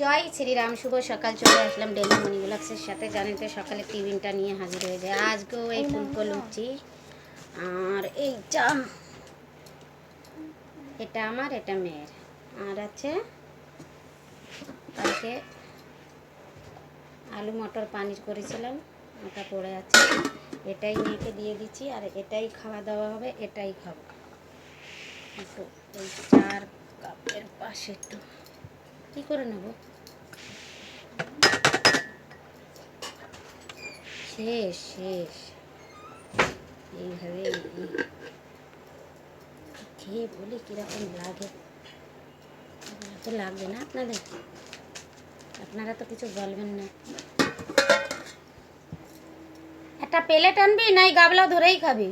জয় শ্রীরাম। শুভ সকাল। চলে আসলাম ডেলি মনি ব্লগসের সাথে। জানেন তো সকালে টিফিনটা নিয়ে হাজির হয়ে যায়। আজকেও এই ফুলকো লুচি আর এই চা। এটা আমার, এটা মেয়ের। আর আছে কালকে আলু মটর পানির করেছিলাম, ওটা পড়ে আছে। এটাই মেয়েকে দিয়ে দিচ্ছি আর এটাই খাওয়া দাওয়া হবে, এটাই খাবো। একটু এই 4 কাপের পাশে একটু কী করে নেব, শেষ শেষ এইভাবে খেয়ে বলি কীরকম লাগে। তো লাগবে না আপনাদের? আপনারা তো কিছু বলবেন না। একটা প্লেট আনবি না এই গাবলা ধরেই খাবি?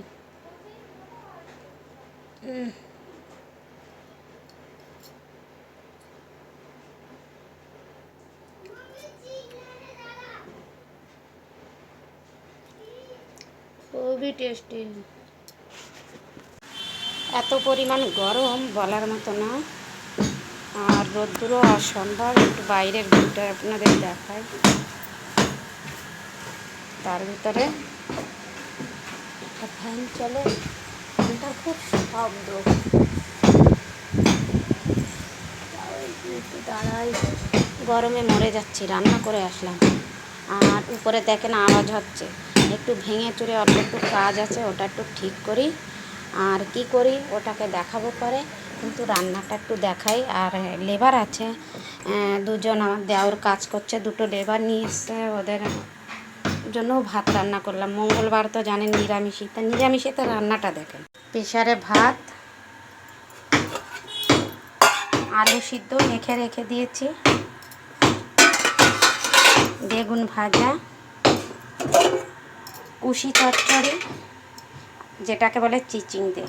খুবই টেস্টি। এত পরিমাণ গরম বলার মতো না, আর রোদ্দুরও অসম্ভব। একটু বাইরের ভিউটা আপনাদের দেখায়। তার ভিতরে ফ্যান চলে, ফ্যানটার খুব শব্দ। একটু দাঁড়াই, গরমে মরে যাচ্ছি। রান্না করে আসলাম আর উপরে দেখেন আওয়াজ হচ্ছে। একটু ভেঙে চুরে অল্প একটু কাজ আছে, ওটা একটু ঠিক করি। আর কি করি ওটাকে দেখাবো পরে, কিন্তু রান্নাটা একটু দেখাই। আর লেবার আছে দুজন, আমার দেওর কাজ করছে। 2টো লেবার নিয়ে এসছে, ওদের জন্য ভাত রান্না করলাম। মঙ্গলবার তো জানেন নিরামিষই, তা নিরামিষে তো রান্নাটা দেখেন। প্রেসারে ভাত, আলু সিদ্ধ মেখে রেখে দিয়েছি, বেগুন ভাজা, কুশি চচ্চড়ি যেটাকে বলে চিচিংড়ে,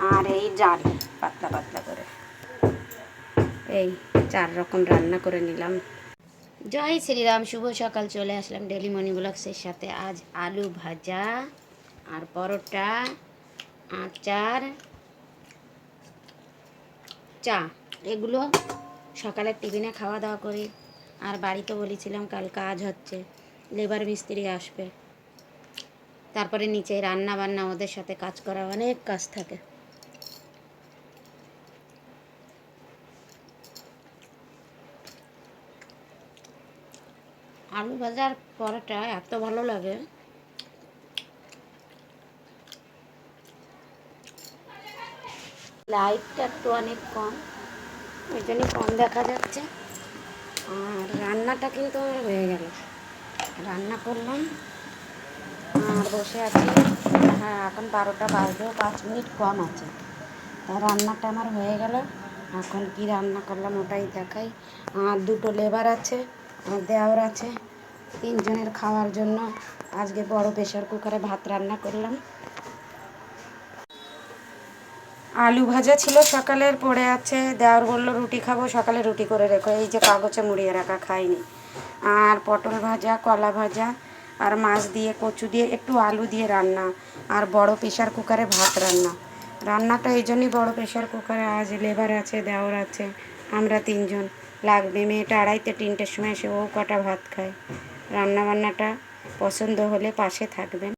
আর এই ডাল পাতলা পাতলা করে। এই 4 রকম রান্না করে নিলাম। জয় শ্রীরাম। শুভ সকাল। চলে আসলাম ডেলি মনি ব্লগসের সাথে। আজ আলু ভাজা আর পরোটা, আচার, চা, এগুলো সকালের টিফিনে খাওয়া দাওয়া করি। আর বাড়িতে বলেছিলাম কাল কাজ হচ্ছে, লেবার মিস্ত্রি আসবে, তারপরে নিচে রান্না বান্না, ওদের সাথে কাজ করা, অনেক কাজ থাকে। আলু ভাজার পরোটা এত ভালো লাগে। লাইটটা একটু অনেক কম, ওই জন্য কম দেখা যাচ্ছে। আর রান্নাটা কিন্তু আমার হয়ে গেল। রান্না করলাম আর বসে আছি। হ্যাঁ, এখন 12টা বাজতেও 5 মিনিট কম আছে। তা রান্নাটা আমার হয়ে গেল। এখন কি রান্না করলাম ওটাই দেখাই। আর 2টো লেবার আছে, আর দেওর আছে। 3 জনের খাওয়ার জন্য আজকে বড় প্রেশার কুকারে ভাত রান্না করলাম। আলু ভাজা ছিল সকালের, পড়ে আছে। দেওর বললো রুটি খাবো, সকালে রুটি করে রেখো, এই যে কাগজে মুড়িয়ে রাখা, খাইনি। আর পটল ভাজা, কলা ভাজা, আর মাছ দিয়ে, কচু দিয়ে, একটু আলু দিয়ে রান্না। আর বড় প্রেশার কুকারে ভাত রান্না। রান্নাটা এই জন্যই বড় প্রেশার কুকারে, আজ লেবার আছে, দেওর আছে, আমরা 3 জন লাগবে। মেয়েটা 2:30-3টের সময় এসে ও কটা ভাত খায়। রান্না বান্নাটা পছন্দ হলে পাশে থাকবেন।